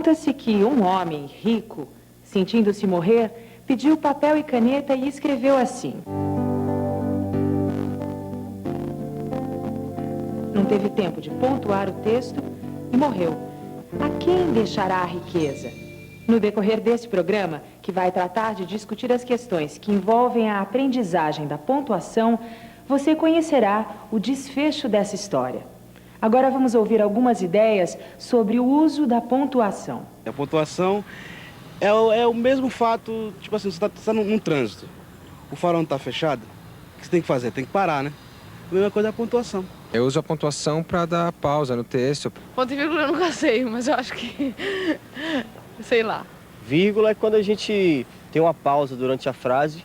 Conta-se que um homem rico, sentindo-se morrer, pediu papel e caneta e escreveu assim. Não teve tempo de pontuar o texto e morreu. A quem deixará a riqueza? No decorrer desse programa, que vai tratar de discutir as questões que envolvem a aprendizagem da pontuação, você conhecerá o desfecho dessa história. Agora vamos ouvir algumas ideias sobre o uso da pontuação. A pontuação é o mesmo fato, tipo assim, você está num trânsito, o farol não está fechado, o que você tem que fazer? Tem que parar, né? A mesma coisa é a pontuação. Eu uso a pontuação para dar pausa no texto. Ponto e vírgula eu nunca sei, mas eu acho que... sei lá. Vírgula é quando a gente tem uma pausa durante a frase,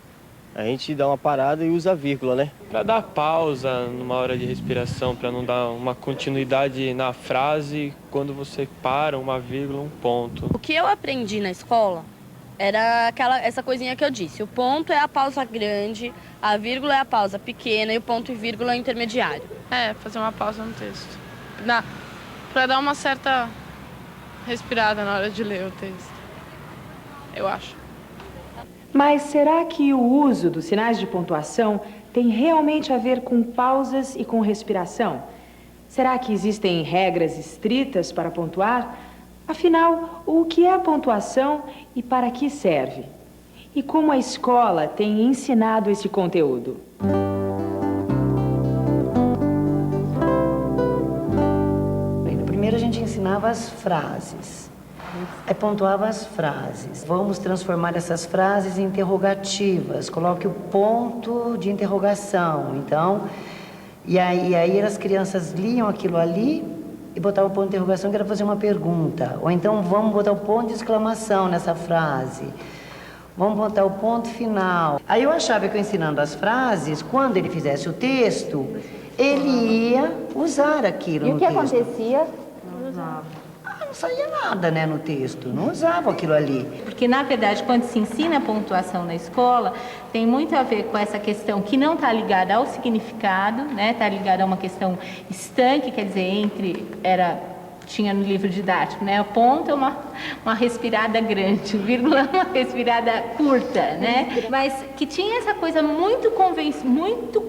a gente dá uma parada e usa a vírgula, né? Para dar pausa numa hora de respiração, para não dar uma continuidade na frase, quando você para uma vírgula, um ponto. O que eu aprendi na escola era essa coisinha que eu disse. O ponto é a pausa grande, a vírgula é a pausa pequena e o ponto e vírgula é o intermediário. É, fazer uma pausa no texto. Para dar uma certa respirada na hora de ler o texto, eu acho. Mas será que o uso dos sinais de pontuação tem realmente a ver com pausas e com respiração? Será que existem regras estritas para pontuar? Afinal, o que é a pontuação e para que serve? E como a escola tem ensinado esse conteúdo? Primeiro a gente ensinava as frases. Pontuava as frases. Vamos transformar essas frases em interrogativas. Coloque o ponto de interrogação. Então, e aí as crianças liam aquilo ali e botavam o ponto de interrogação, que era fazer uma pergunta. Ou então, vamos botar o ponto de exclamação nessa frase. Vamos botar o ponto final. Aí eu achava que ensinando as frases, quando ele fizesse o texto, ele ia usar aquilo no texto. E o que acontecia? Não saía nada, né, no texto, não usava aquilo ali. Porque, na verdade, quando se ensina a pontuação na escola, tem muito a ver com essa questão que não está ligada ao significado, né, está ligada a uma questão estanque, quer dizer, tinha no livro didático, né, o ponto é uma respirada grande, vírgula é uma respirada curta, né, mas que tinha essa coisa muito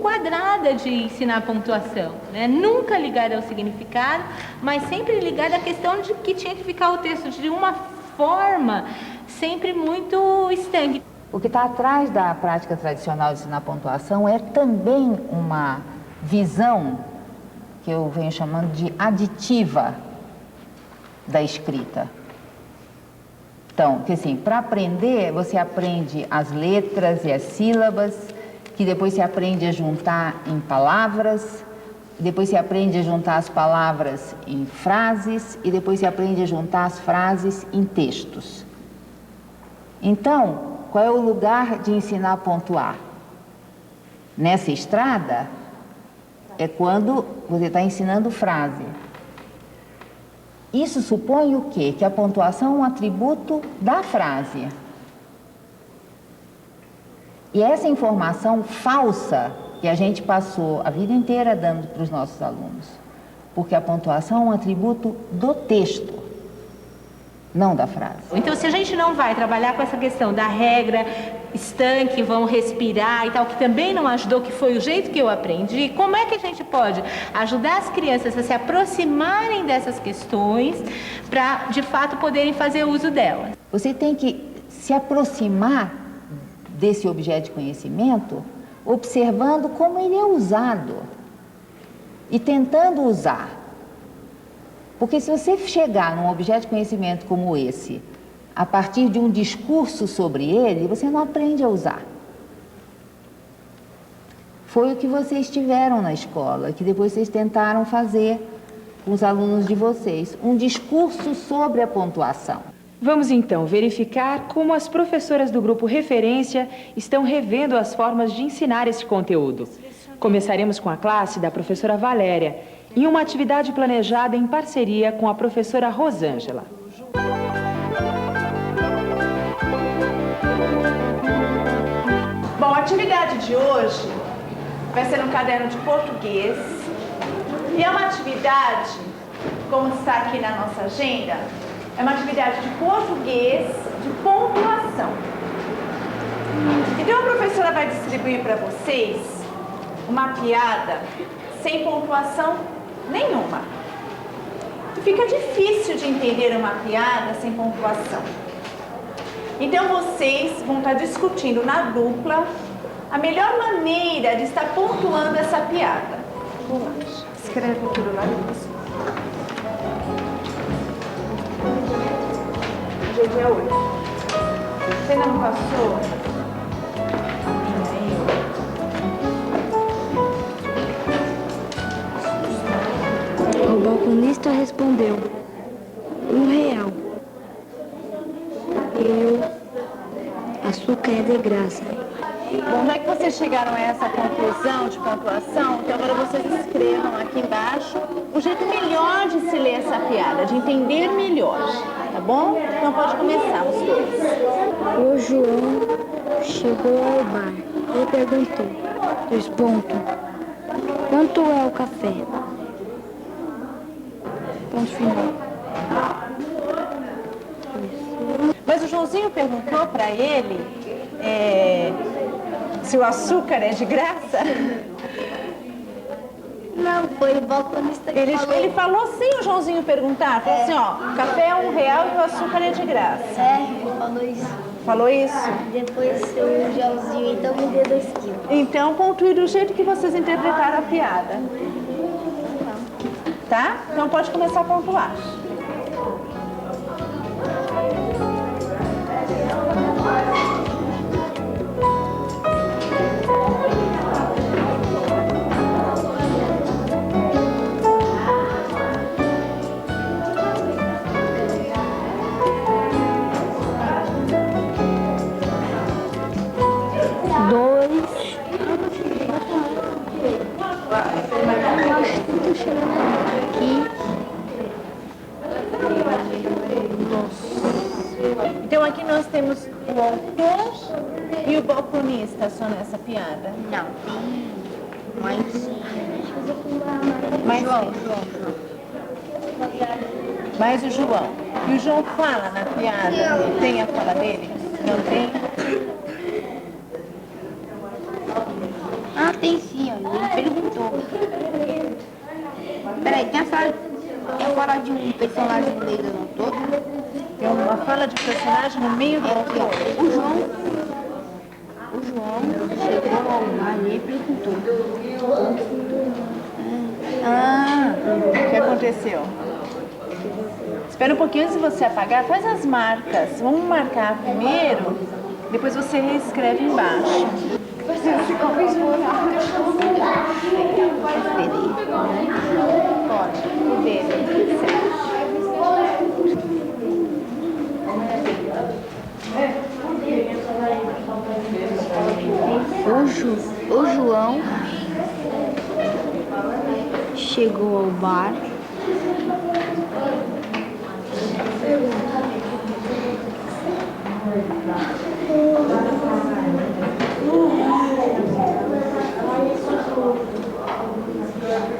quadrada de ensinar a pontuação, né, nunca ligada ao significado, mas sempre ligada à questão de que tinha que ficar o texto de uma forma sempre muito estanque. O que está atrás da prática tradicional de ensinar pontuação é também uma visão que eu venho chamando de aditiva da escrita. Então, que assim, para aprender, você aprende as letras e as sílabas, que depois você aprende a juntar em palavras, depois você aprende a juntar as palavras em frases e depois você aprende a juntar as frases em textos. Então, qual é o lugar de ensinar a pontuar? Nessa estrada é quando você está ensinando frase. Isso supõe o quê? Que a pontuação é um atributo da frase. E essa informação falsa que a gente passou a vida inteira dando para os nossos alunos, porque a pontuação é um atributo do texto, não da frase. Então, se a gente não vai trabalhar com essa questão da regra estanque, vão respirar e tal, que também não ajudou, que foi o jeito que eu aprendi, como é que a gente pode ajudar as crianças a se aproximarem dessas questões para, de fato, poderem fazer uso delas? Você tem que se aproximar desse objeto de conhecimento observando como ele é usado e tentando usar. Porque se você chegar num objeto de conhecimento como esse, a partir de um discurso sobre ele, você não aprende a usar. Foi o que vocês tiveram na escola, que depois vocês tentaram fazer com os alunos de vocês, um discurso sobre a pontuação. Vamos então verificar como as professoras do grupo Referência estão revendo as formas de ensinar esse conteúdo. Começaremos com a classe da professora Valéria, em uma atividade planejada em parceria com a professora Rosângela. Bom, a atividade de hoje vai ser um caderno de português e é uma atividade, como está aqui na nossa agenda, É uma atividade de português de pontuação. Então a professora vai distribuir para vocês uma piada sem pontuação nenhuma. Fica difícil de entender uma piada sem pontuação. Então vocês vão estar discutindo na dupla a melhor maneira de estar pontuando essa piada. Escreve tudo lá depois. Hoje é dia 8. Você ainda não passou? O balconista respondeu: R$1. Açúcar é de graça. Bom, já que vocês chegaram a essa conclusão de pontuação, então agora vocês escrevam aqui embaixo o jeito melhor de se ler essa piada, de entender melhor, tá bom? Então pode começar os dois. O João chegou ao bar e perguntou: quanto é o café? Ponto final. Mas o Joãozinho perguntou para ele se o açúcar é de graça? Não, foi o balconista que falou. Ele falou sem o Joãozinho perguntar. Falou assim, ó, o café é R$1 e o açúcar é de graça. Ele falou isso. Falou isso? Depois o Joãozinho então me deu 2 quilos. Então pontue do jeito que vocês interpretaram a piada. Tá? Então pode começar a pontuar. Então aqui nós temos o autor e o balconista só nessa piada. Não, tem mais João. Mais o João. E o João fala na piada? Tem a fala dele? Não tem? Ah, tem sim, ó. Ele perguntou. Peraí, tem a fala de um personagem no meio do não todo? Tem uma fala de personagem no meio do autor. O João chegou ao bar e perguntou: o que aconteceu? Espera um pouquinho antes de você apagar, faz as marcas. Vamos marcar primeiro, depois você reescreve embaixo. Pode, o dele. O João chegou ao bar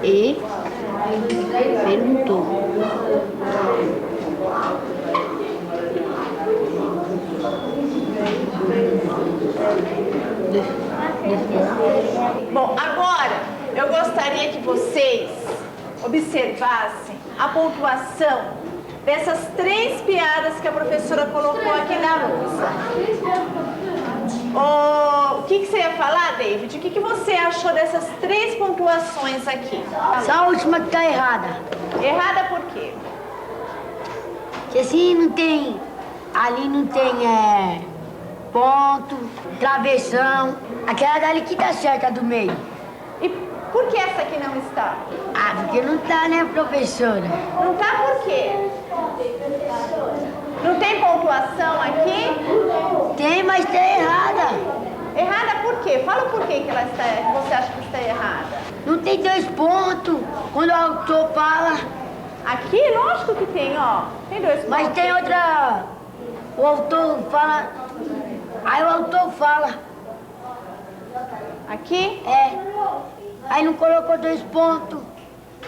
e perguntou: Bom, agora eu gostaria que vocês observassem a pontuação dessas 3 piadas que a professora colocou aqui na lousa. O que você ia falar, David? O que você achou dessas 3 pontuações aqui? Só a última que tá errada. Errada por quê? Que assim não tem, ali não tem ponto, travessão. Aquela dali que tá certa do meio. E por que essa aqui não está? Ah, porque não tá, né, professora? Não tá por quê? Não tem pontuação aqui? Tem, mas tá errada. Errada por quê? Fala por quê que ela está, que você acha que está errada. Não tem 2 pontos quando o autor fala. Aqui, lógico que tem, ó. Tem 2 pontos. Mas tem outra. O autor fala. Aí o autor fala. Aqui? É. Aí não colocou 2 pontos.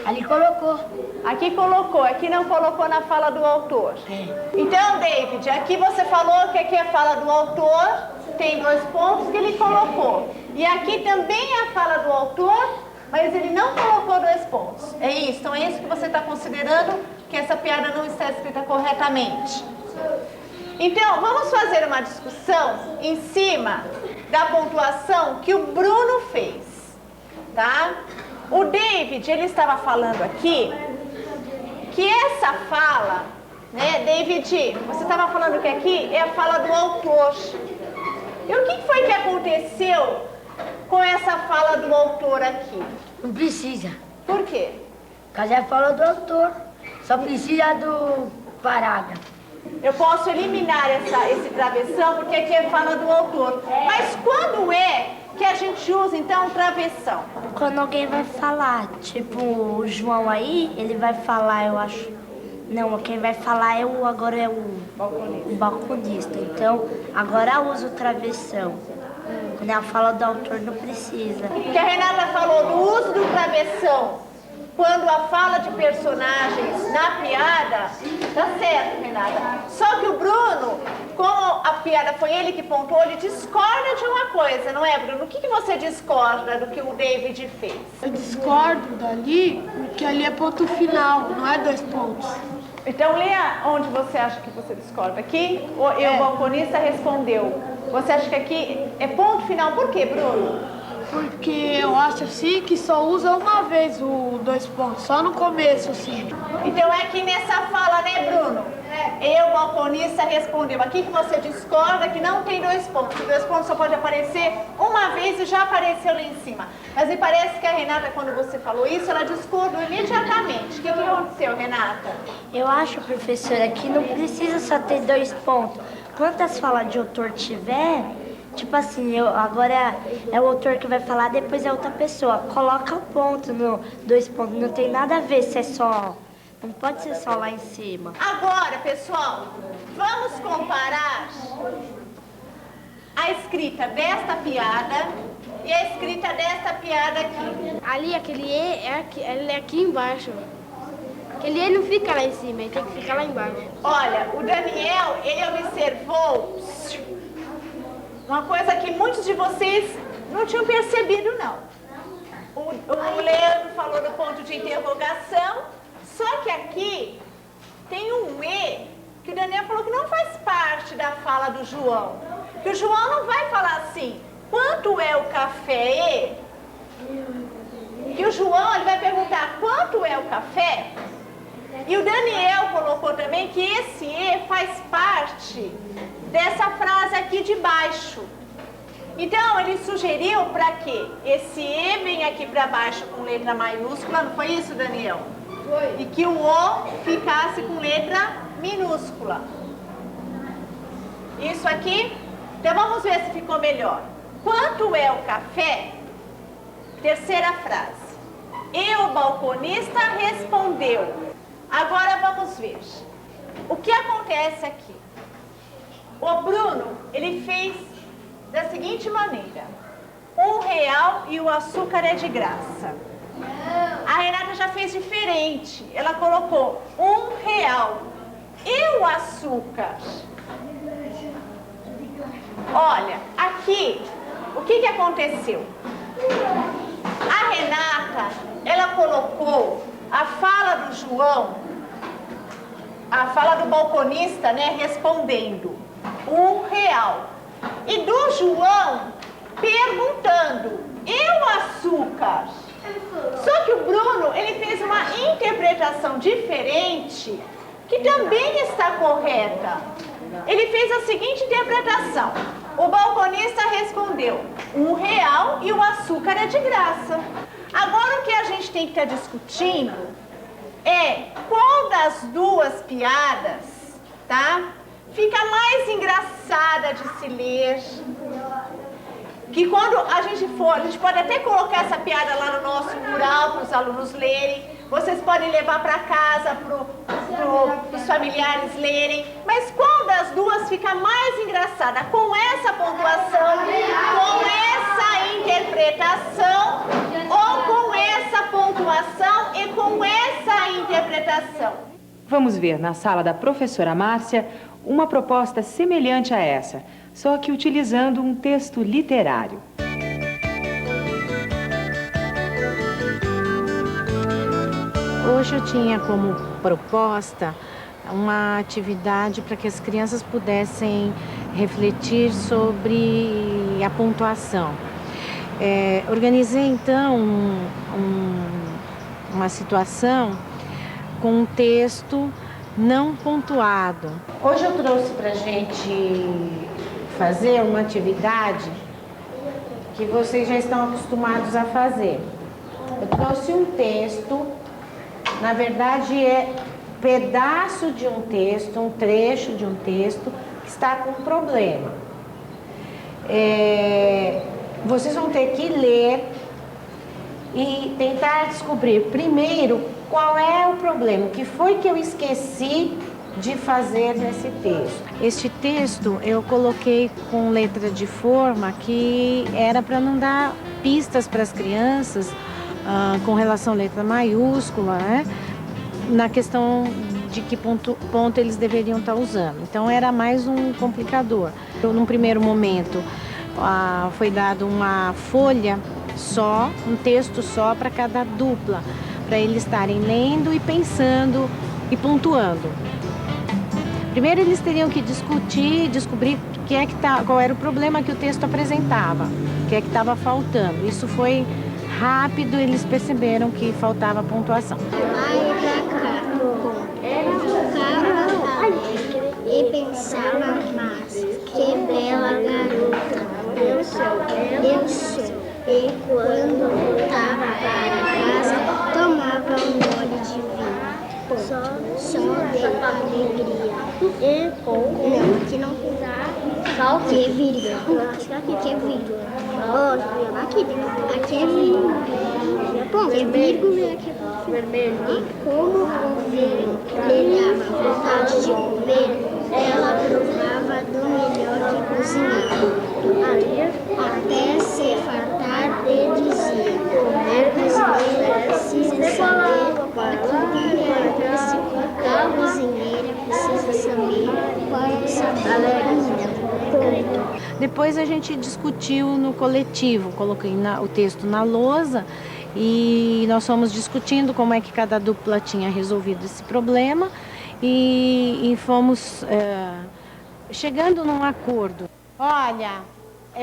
Ali colocou. Aqui colocou, aqui não colocou na fala do autor. Então, David, aqui você falou que aqui é a fala do autor, tem 2 pontos que ele colocou. E aqui também é a fala do autor, mas ele não colocou 2 pontos. É isso? Então é isso que você está considerando que essa piada não está escrita corretamente. Então, vamos fazer uma discussão em cima da pontuação que o Bruno fez, tá? O David, ele estava falando aqui que essa fala, né, David, você estava falando que aqui é a fala do autor. E o que foi que aconteceu com essa fala do autor aqui? Não precisa. Por quê? Porque é a fala do autor. Só precisa do parágrafo. Eu posso eliminar esse travessão porque aqui é fala do autor. Mas quando é que a gente usa, então, travessão? Quando alguém vai falar, tipo o João aí, ele vai falar, eu acho... Não, quem vai falar agora é o balconista. Então, agora usa o travessão. Quando ela fala do autor, não precisa. Que a Renata falou do uso do travessão quando a fala de personagens na piada, tá certo, Renata. Só que o Bruno, como a piada foi ele que pontuou, ele discorda de uma coisa, não é, Bruno? O que você discorda do que o David fez? Eu discordo dali, porque ali é ponto final, não é 2 pontos. Então, leia onde você acha que você discorda. Aqui, o balconista respondeu. Você acha que aqui é ponto final? Por quê, Bruno? Porque eu acho assim que só usa uma vez o 2 pontos, só no começo, assim. Então é aqui nessa fala, né, Bruno? Eu, balconista, respondeu. Aqui que você discorda que não tem 2 pontos. O 2 pontos só pode aparecer uma vez e já apareceu lá em cima. Mas me parece que a Renata, quando você falou isso, ela discordou imediatamente. O que aconteceu, Renata? Eu acho, professora, que não precisa só ter 2 pontos. Quantas falas de autor tiver... Tipo assim, agora é o autor que vai falar, depois é outra pessoa. Coloca o ponto no 2 pontos, não tem nada a ver se é só... Não pode ser só lá em cima. Agora, pessoal, vamos comparar a escrita desta piada e a escrita desta piada aqui. Ali, aquele E, ele é aqui embaixo. Aquele E não fica lá em cima, ele tem que ficar lá embaixo. Olha, o Daniel, ele observou... uma coisa que muitos de vocês não tinham percebido, não. O Leandro falou do ponto de interrogação, só que aqui tem um E que o Daniel falou que não faz parte da fala do João. Que o João não vai falar assim, quanto é o café? Que o João ele vai perguntar, quanto é o café? E o Daniel colocou também que esse E faz parte dessa frase aqui de baixo. Então, ele sugeriu para que esse E venha aqui para baixo com letra maiúscula, não foi isso, Daniel? Foi. E que o O ficasse com letra minúscula. Isso aqui? Então, vamos ver se ficou melhor. Quanto é o café? Terceira frase. E o balconista respondeu. Agora, vamos ver. O que acontece aqui? O Bruno, ele fez da seguinte maneira. R$1 e o açúcar é de graça. A Renata já fez diferente. Ela colocou R$1 e o açúcar. Olha, aqui, o que aconteceu? A Renata, ela colocou a fala do João, a fala do balconista, né, respondendo R$1. E do João perguntando, e o açúcar? Só que o Bruno, ele fez uma interpretação diferente, que também está correta. Ele fez a seguinte interpretação. O balconista respondeu, R$1 e o açúcar é de graça. Agora o que a gente tem que estar discutindo é qual das duas piadas, tá? Fica mais engraçada de se ler. Que quando a gente for, a gente pode até colocar essa piada lá no nosso mural para os alunos lerem. Vocês podem levar para casa para os familiares lerem. Mas qual das duas fica mais engraçada? Com essa pontuação, com essa interpretação ou com essa pontuação e com interpretação. Vamos ver na sala da professora Márcia uma proposta semelhante a essa, só que utilizando um texto literário. Hoje eu tinha como proposta uma atividade para que as crianças pudessem refletir sobre a pontuação. Organizei então uma situação com um texto não pontuado. Hoje eu trouxe para a gente fazer uma atividade que vocês já estão acostumados a fazer. Eu trouxe um texto, na verdade é pedaço de um texto, um trecho de um texto que está com um problema. Vocês vão ter que ler e tentar descobrir primeiro qual é o problema, o que foi que eu esqueci de fazer nesse texto. Este texto eu coloquei com letra de forma que era para não dar pistas para as crianças com relação à letra maiúscula, né? Na questão de que ponto eles deveriam estar usando. Então era mais um complicador. Num primeiro momento foi dado uma folha só, um texto só para cada dupla, para eles estarem lendo e pensando e pontuando. Primeiro eles teriam que discutir, descobrir qual era o problema que o texto apresentava, o que é que estava faltando. Isso foi rápido, eles perceberam que faltava pontuação. E pensava, mas que bela garota eu sou. E quando voltava para casa, tomava um gole de vinho, só de alegria. E não, aqui não dá, aqui é vírgula, eu acho que aqui é vírgula. Aqui é vírgula. Bom, é vírgula e aqui é vermelho. E como o vinho lhe dava vontade de comer, ela provava do melhor que cozinhava. Até se fartar e dizia: comer cozinheira precisa saber aquilo que acontece. A cozinheira precisa saber qual saber a comida. Depois a gente discutiu no coletivo, coloquei o texto na lousa e nós fomos discutindo como é que cada dupla tinha resolvido esse problema e fomos chegando num acordo. Olha,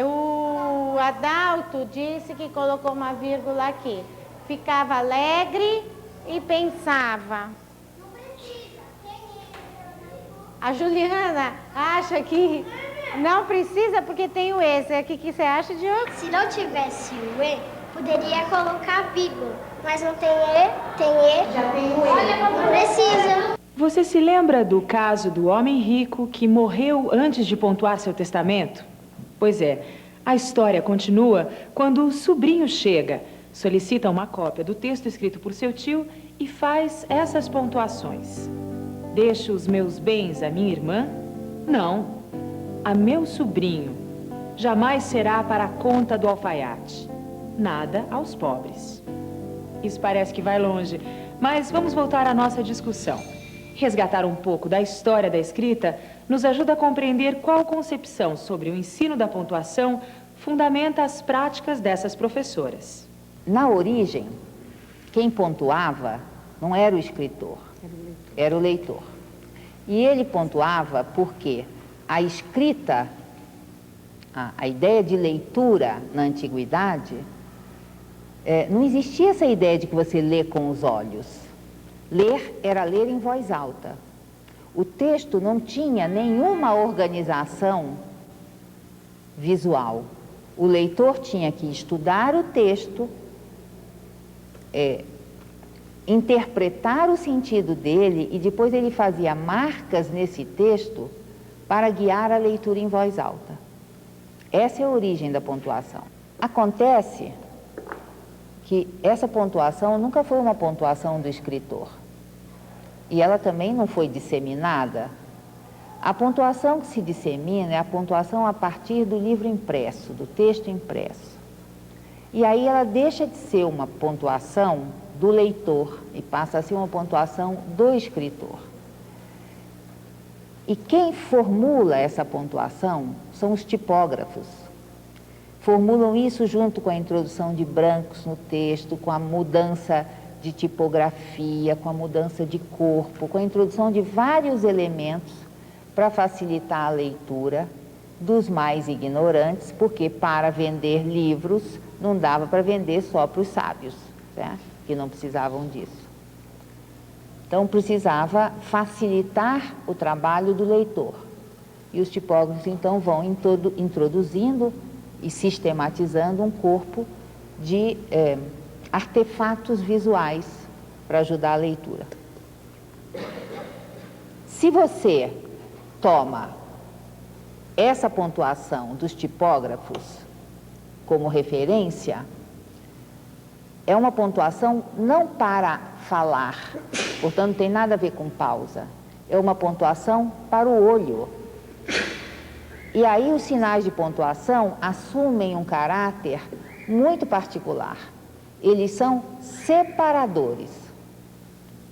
o Adalto disse que colocou uma vírgula aqui. Ficava alegre e pensava. A Juliana acha que não precisa porque tem o E. O que você acha, Diogo? Se não tivesse o E, poderia colocar vírgula. Mas não tem E, tem E. Já tem o E. Não precisa. Você se lembra do caso do homem rico que morreu antes de pontuar seu testamento? Pois é, a história continua quando o sobrinho chega, solicita uma cópia do texto escrito por seu tio e faz essas pontuações. Deixo os meus bens à minha irmã? Não, a meu sobrinho. Jamais será para a conta do alfaiate. Nada aos pobres. Isso parece que vai longe, mas vamos voltar à nossa discussão. Resgatar um pouco da história da escrita nos ajuda a compreender qual concepção sobre o ensino da pontuação fundamenta as práticas dessas professoras. Na origem, quem pontuava não era o escritor, era o leitor. E ele pontuava porque a escrita, a ideia de leitura na antiguidade, não existia essa ideia de que você lê com os olhos. Ler era ler em voz alta. O texto não tinha nenhuma organização visual. O leitor tinha que estudar o texto, interpretar o sentido dele e depois ele fazia marcas nesse texto para guiar a leitura em voz alta. Essa é a origem da pontuação. Acontece que essa pontuação nunca foi uma pontuação do escritor. E ela também não foi disseminada. A pontuação que se dissemina é a pontuação a partir do livro impresso, do texto impresso. E aí ela deixa de ser uma pontuação do leitor e passa a ser uma pontuação do escritor. E quem formula essa pontuação são os tipógrafos. Formulam isso junto com a introdução de brancos no texto, com a mudança de tipografia, com a mudança de corpo, com a introdução de vários elementos para facilitar a leitura dos mais ignorantes, porque para vender livros não dava para vender só para os sábios, certo? Que não precisavam disso. Então precisava facilitar o trabalho do leitor. E os tipógrafos então vão introduzindo e sistematizando um corpo de artefatos visuais para ajudar a leitura. Se você toma essa pontuação dos tipógrafos como referência, é uma pontuação não para falar, portanto não tem nada a ver com pausa, é uma pontuação para o olho. E aí os sinais de pontuação assumem um caráter muito particular. Eles são separadores.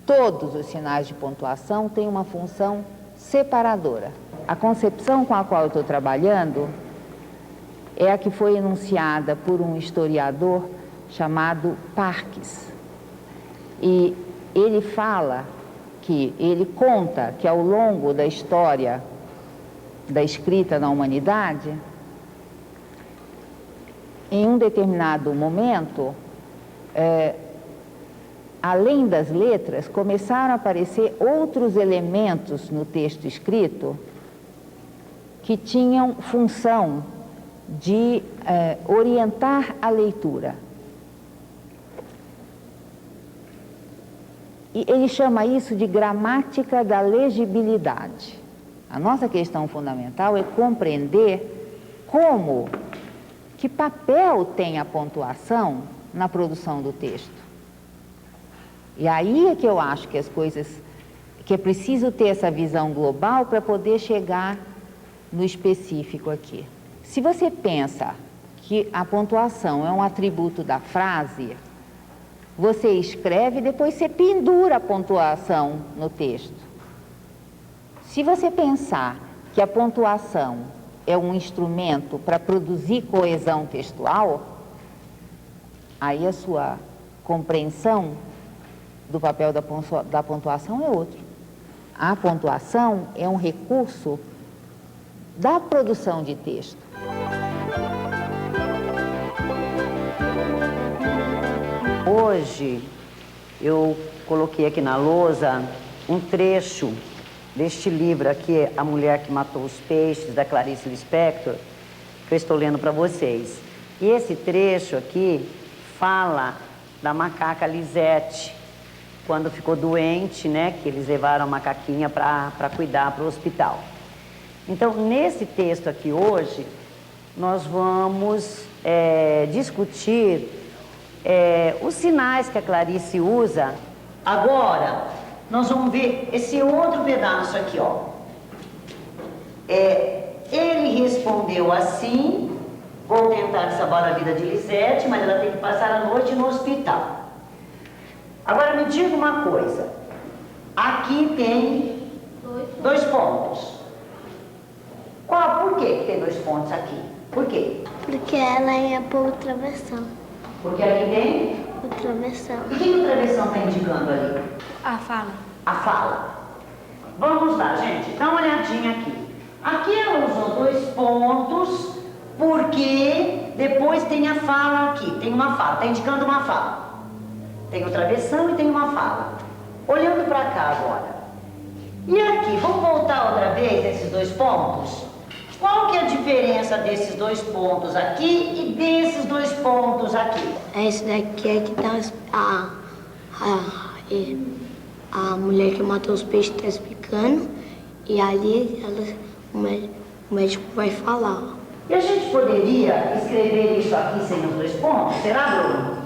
Todos os sinais de pontuação têm uma função separadora. A concepção com a qual eu estou trabalhando é a que foi enunciada por um historiador chamado Parkes. E ele conta que ao longo da história da escrita na humanidade, em um determinado momento, além das letras, começaram a aparecer outros elementos no texto escrito que tinham função de orientar a leitura. E ele chama isso de gramática da legibilidade. A nossa questão fundamental é compreender que papel tem a pontuação na produção do texto. E aí é que eu acho que que é preciso ter essa visão global para poder chegar no específico aqui. Se você pensa que a pontuação é um atributo da frase, você escreve e depois você pendura a pontuação no texto. Se você pensar que a pontuação é um instrumento para produzir coesão textual, aí a sua compreensão do papel da pontuação é outro. A pontuação é um recurso da produção de texto. Hoje eu coloquei aqui na lousa um trecho deste livro aqui, A Mulher que Matou os Peixes, da Clarice Lispector, que eu estou lendo para vocês. E esse trecho aqui fala da macaca Lisete, quando ficou doente, né, que eles levaram a macaquinha para cuidar para o hospital. Então, nesse texto aqui hoje, nós vamos discutir os sinais que a Clarice usa. Agora, nós vamos ver esse outro pedaço aqui, ó. Ele respondeu assim: vou tentar salvar a vida de Lisete, mas ela tem que passar a noite no hospital. Agora me diga uma coisa. Aqui tem 2 pontos. Por que tem 2 pontos aqui? Por quê? Porque ela ia pôr o travessão. Porque aqui tem? O travessão. E o que o travessão está indicando ali? A fala. A fala. Vamos lá, gente. Dá uma olhadinha aqui. Aqui ela usou 2 pontos, porque depois tem a fala aqui. Tem uma fala, está indicando uma fala. Tem o travessão e tem uma fala. Olhando para cá agora. E aqui, vamos voltar outra vez nesses 2 pontos? Qual que é a diferença desses 2 pontos aqui e desses 2 pontos aqui? Esse daqui é que tá a mulher que matou os peixes está explicando, e ali o médico vai falar. E a gente poderia escrever isso aqui sem os 2 pontos? Será, Bruno?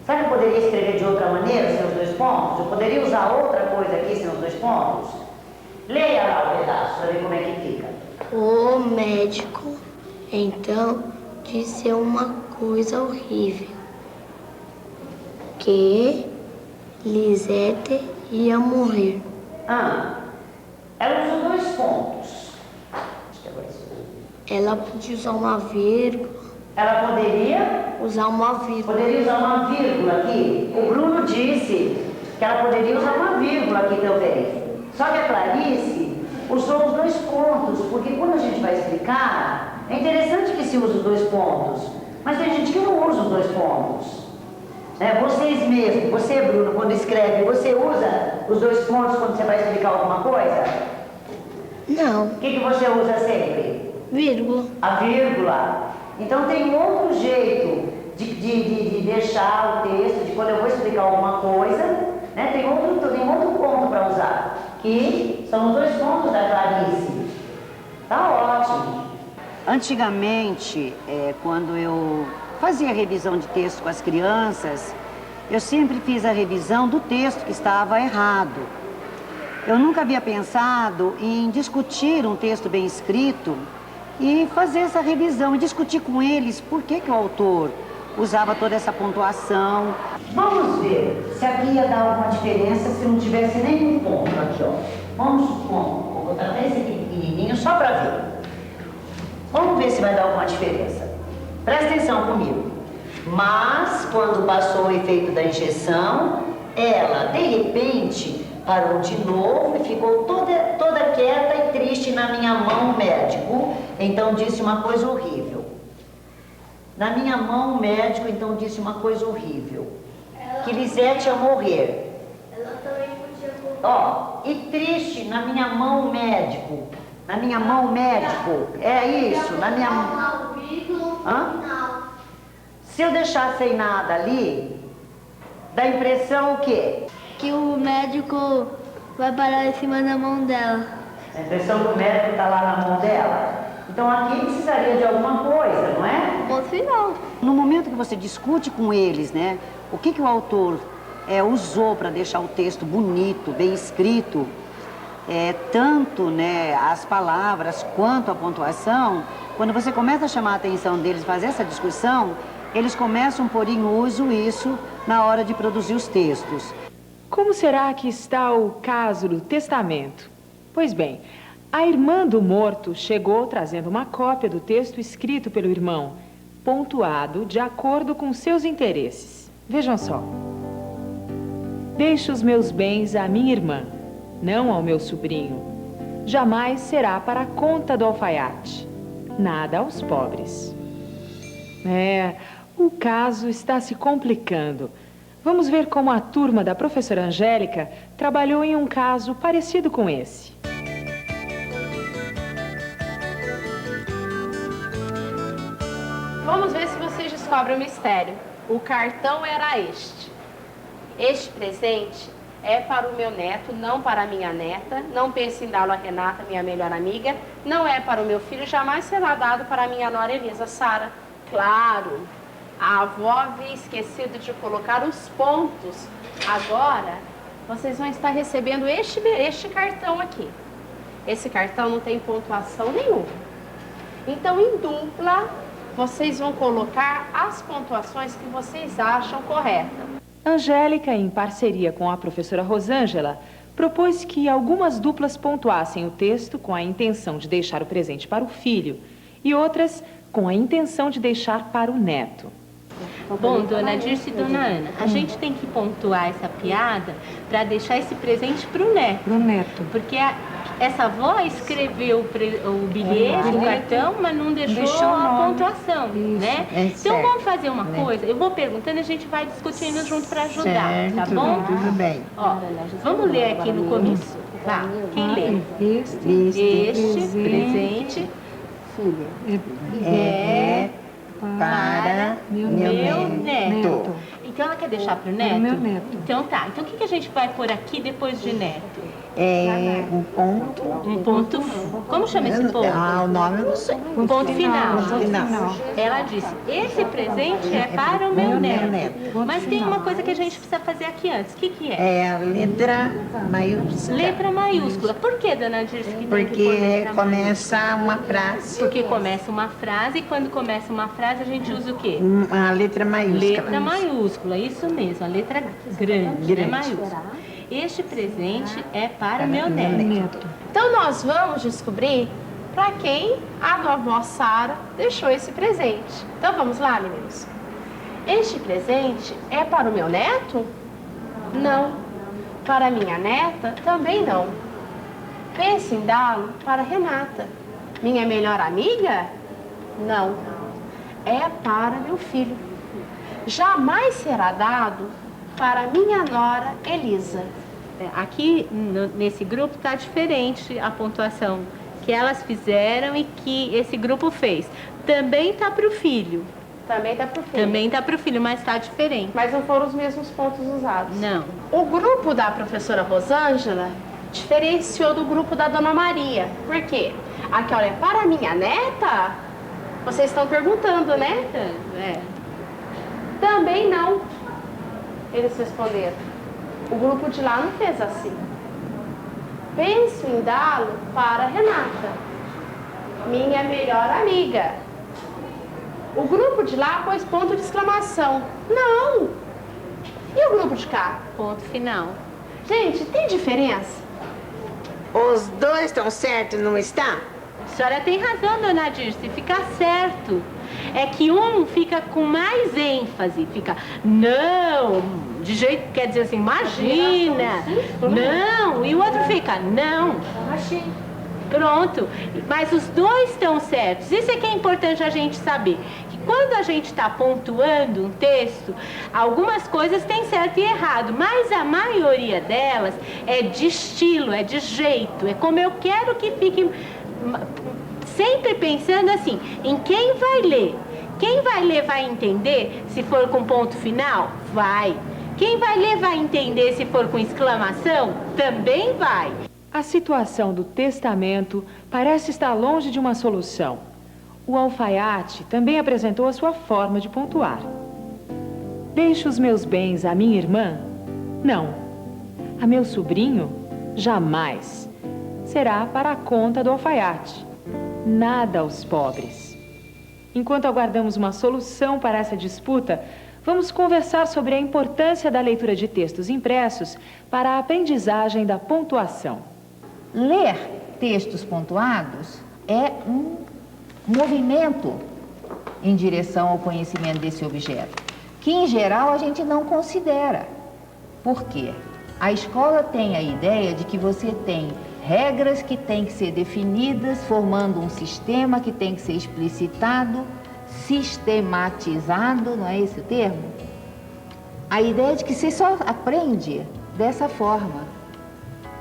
Será que eu poderia escrever de outra maneira sem os 2 pontos? Eu poderia usar outra coisa aqui sem os 2 pontos? Leia lá o pedaço para ver como é que fica. O médico, então, disse uma coisa horrível. Que Lisete ia morrer. Ela usou 2 pontos. Ela podia usar uma vírgula. Ela poderia? Usar uma vírgula. Poderia usar uma vírgula aqui. O Bruno disse que ela poderia usar uma vírgula aqui também. Só que a Clarice usou os 2 pontos, porque quando a gente vai explicar, é interessante que se use os 2 pontos, mas tem gente que não usa os 2 pontos. Vocês mesmos, você, Bruno, quando escreve, você usa os 2 pontos quando você vai explicar alguma coisa? Não. O que você usa sempre? Vírgula. A vírgula. Então tem outro jeito de deixar o texto, de quando eu vou explicar alguma coisa, né? Tem outro ponto para usar, que são os 2 pontos da Clarice. Tá ótimo. Antigamente, quando eu fazia revisão de texto com as crianças, eu sempre fiz a revisão do texto que estava errado. Eu nunca havia pensado em discutir um texto bem escrito e fazer essa revisão e discutir com eles por que o autor usava toda essa pontuação. Vamos ver se aqui ia dar alguma diferença se não tivesse nenhum ponto aqui, ó. Vamos supor, vou botar até esse aqui pequenininho só para ver. Vamos ver se vai dar alguma diferença. Presta atenção comigo. Mas, quando passou o efeito da injeção, ela, de repente, parou de novo e ficou toda quieta e triste na minha mão, o médico. Então, disse uma coisa horrível. Na minha mão, o médico, então, disse uma coisa horrível. Que Lisete ia morrer. Ela também podia morrer. Ó, e triste, na minha mão, o médico. Na minha mão, o médico. É isso, na minha mão. Se eu deixar sem nada ali, dá a impressão o quê? Que o médico vai parar em cima da mão dela. A impressão que o médico está lá na mão dela. Então aqui precisaria de alguma coisa, não é? No final. No momento que você discute com eles, né? O que o autor usou para deixar o texto bonito, bem escrito, tanto, né, as palavras quanto a pontuação, quando você começa a chamar a atenção deles, fazer essa discussão, eles começam a pôr em uso isso na hora de produzir os textos. Como será que está o caso do testamento? Pois bem, a irmã do morto chegou trazendo uma cópia do texto escrito pelo irmão, pontuado de acordo com seus interesses. Vejam só. Deixo os meus bens à minha irmã, não ao meu sobrinho. Jamais será para a conta do alfaiate. Nada aos pobres. O caso está se complicando. Vamos ver como a turma da professora Angélica trabalhou em um caso parecido com esse. Vamos ver se vocês descobrem o mistério. O cartão era este. Este presente é para o meu neto, não para a minha neta. Não pense em dá-lo a Renata, minha melhor amiga. Não é para o meu filho, jamais será dado para a minha nora Elisa Sara. Claro, a avó havia esquecido de colocar os pontos. Agora, vocês vão estar recebendo este cartão aqui. Esse cartão não tem pontuação nenhuma. Então, em dupla, vocês vão colocar as pontuações que vocês acham corretas. Angélica, em parceria com a professora Rosângela, propôs que algumas duplas pontuassem o texto com a intenção de deixar o presente para o filho e outras com a intenção de deixar para o neto. Bom, dona Dirce e dona Ana, a gente tem que pontuar essa piada para deixar esse presente para o neto. Pro neto. Porque essa avó escreveu o bilhete, o cartão, mas não deixou a pontuação, né? Então vamos fazer uma coisa, eu vou perguntando e a gente vai discutindo junto para ajudar, tá bom? Tudo bem. Ó, vamos ler aqui no começo. Tá, quem lê? Este presente é para meu neto. Então ela quer deixar para o neto? Meu neto. Então tá. Então o que a gente vai pôr aqui depois de neto? É um ponto. Um ponto. Como chama esse ponto? O nome eu não sei. Um ponto final. Ponto final. Ela disse: esse presente é para o meu neto. Mas tem uma coisa que a gente precisa fazer aqui antes. O que é? É a letra maiúscula. Letra maiúscula. Por que, dona Dirce, que tem que pôr Porque letra começa uma frase. Porque começa uma frase e quando começa uma frase a gente usa o quê? A letra maiúscula. Letra maiúscula, isso mesmo, a letra grande. É maiúscula. Este presente é para o meu neto. Então nós vamos descobrir para quem a vovó Sara deixou esse presente. Então vamos lá, meninos. Este presente é para o meu neto? Não. Para a minha neta? Também não. Pense em dá-lo para a Renata. Minha melhor amiga? Não. É para meu filho. Jamais será dado para minha nora Elisa. Aqui nesse grupo está diferente a pontuação que elas fizeram e que esse grupo fez. Também está para o filho. Também está para o filho. Também está para o filho, mas está diferente. Mas não foram os mesmos pontos usados. Não. O grupo da professora Rosângela diferenciou do grupo da Dona Maria. Por quê? Aqui, olha, para a minha neta, vocês estão perguntando, né? É. Também não. Eles responderam. O grupo de lá não fez assim. Penso em dá-lo para a Renata, minha melhor amiga. O grupo de lá pôs ponto de exclamação. Não! E o grupo de cá? Ponto final. Gente, tem diferença? Os dois estão certos, não está? A senhora tem razão, dona Dirce, fica certo. É que um fica com mais ênfase, fica, não, de jeito, quer dizer assim, imagina, não, e o outro fica, não. Pronto, mas os dois estão certos. Isso é que é importante a gente saber. Que quando a gente está pontuando um texto, algumas coisas têm certo e errado, mas a maioria delas é de estilo, é de jeito, é como eu quero que fique, sempre pensando assim, em quem vai ler. Quem vai ler vai entender se for com ponto final? Vai. Quem vai ler vai entender se for com exclamação? Também vai. A situação do testamento parece estar longe de uma solução. O alfaiate também apresentou a sua forma de pontuar. Deixo os meus bens à minha irmã? Não. A meu sobrinho? Jamais. Será para a conta do alfaiate. Nada aos pobres. Enquanto aguardamos uma solução para essa disputa, vamos conversar sobre a importância da leitura de textos impressos para a aprendizagem da pontuação. Ler textos pontuados é um movimento em direção ao conhecimento desse objeto, que em geral a gente não considera. Por quê? A escola tem a ideia de que você tem regras que têm que ser definidas, formando um sistema que tem que ser explicitado, sistematizado, não é esse o termo? A ideia de que você só aprende dessa forma.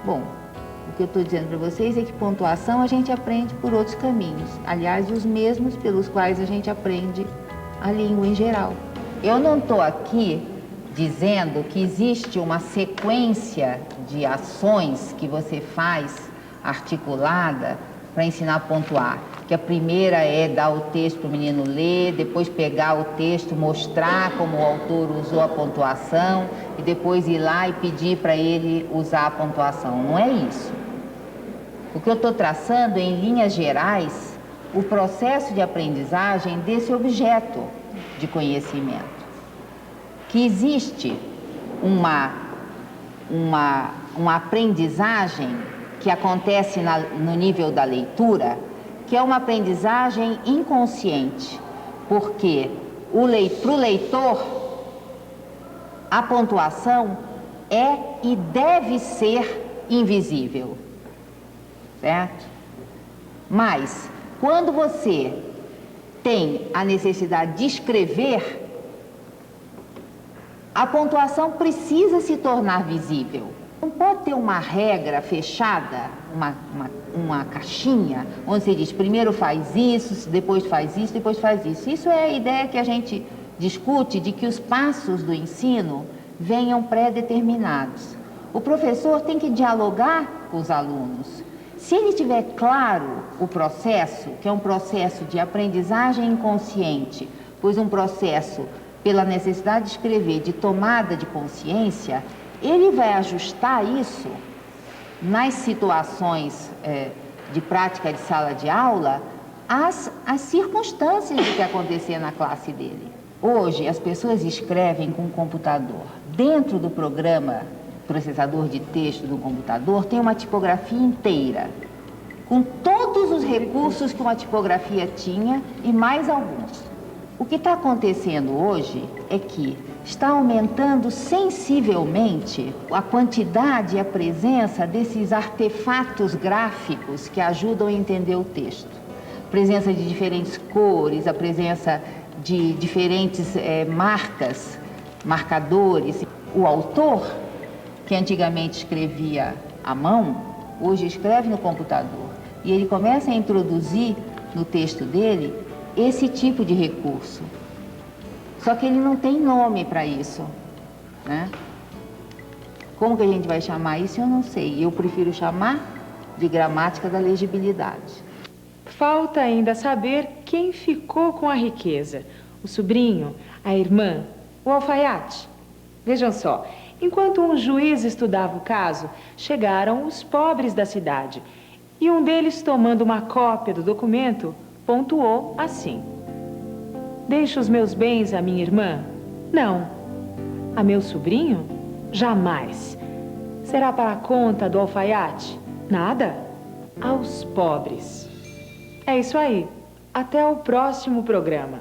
Bom, o que eu estou dizendo para vocês é que pontuação a gente aprende por outros caminhos. Aliás, os mesmos pelos quais a gente aprende a língua em geral. Eu não estou aqui dizendo que existe uma sequência de ações que você faz articulada para ensinar a pontuar. Que a primeira é dar o texto para o menino ler, depois pegar o texto, mostrar como o autor usou a pontuação e depois ir lá e pedir para ele usar a pontuação. Não é isso. O que eu estou traçando em linhas gerais, o processo de aprendizagem desse objeto de conhecimento. Que existe uma aprendizagem que acontece no nível da leitura, que é uma aprendizagem inconsciente, porque para o leitor, a pontuação é e deve ser invisível, certo? Mas, quando você tem a necessidade de escrever, a pontuação precisa se tornar visível. Não pode ter uma regra fechada, uma caixinha, onde você diz primeiro faz isso, depois faz isso, depois faz isso. Isso é a ideia que a gente discute de que os passos do ensino venham pré-determinados. O professor tem que dialogar com os alunos. Se ele tiver claro o processo, que é um processo de aprendizagem inconsciente, pois um processo pela necessidade de escrever, de tomada de consciência, ele vai ajustar isso nas situações de prática de sala de aula às circunstâncias do que acontecer na classe dele. Hoje, as pessoas escrevem com o computador. Dentro do programa processador de texto do computador tem uma tipografia inteira, com todos os recursos que uma tipografia tinha e mais alguns. O que está acontecendo hoje é que está aumentando sensivelmente a quantidade e a presença desses artefatos gráficos que ajudam a entender o texto. A presença de diferentes cores, a presença de diferentes marcas, marcadores. O autor, que antigamente escrevia à mão, hoje escreve no computador. E ele começa a introduzir no texto dele esse tipo de recurso. Só que ele não tem nome para isso, né? Como que a gente vai chamar isso, eu não sei. Eu prefiro chamar de gramática da legibilidade. Falta ainda saber quem ficou com a riqueza. O sobrinho, a irmã, o alfaiate. Vejam só, enquanto um juiz estudava o caso, chegaram os pobres da cidade. E um deles, tomando uma cópia do documento, pontuou assim: deixo os meus bens à minha irmã? Não. A meu sobrinho? Jamais. Será para a conta do alfaiate? Nada. Aos pobres. É isso aí. Até o próximo programa.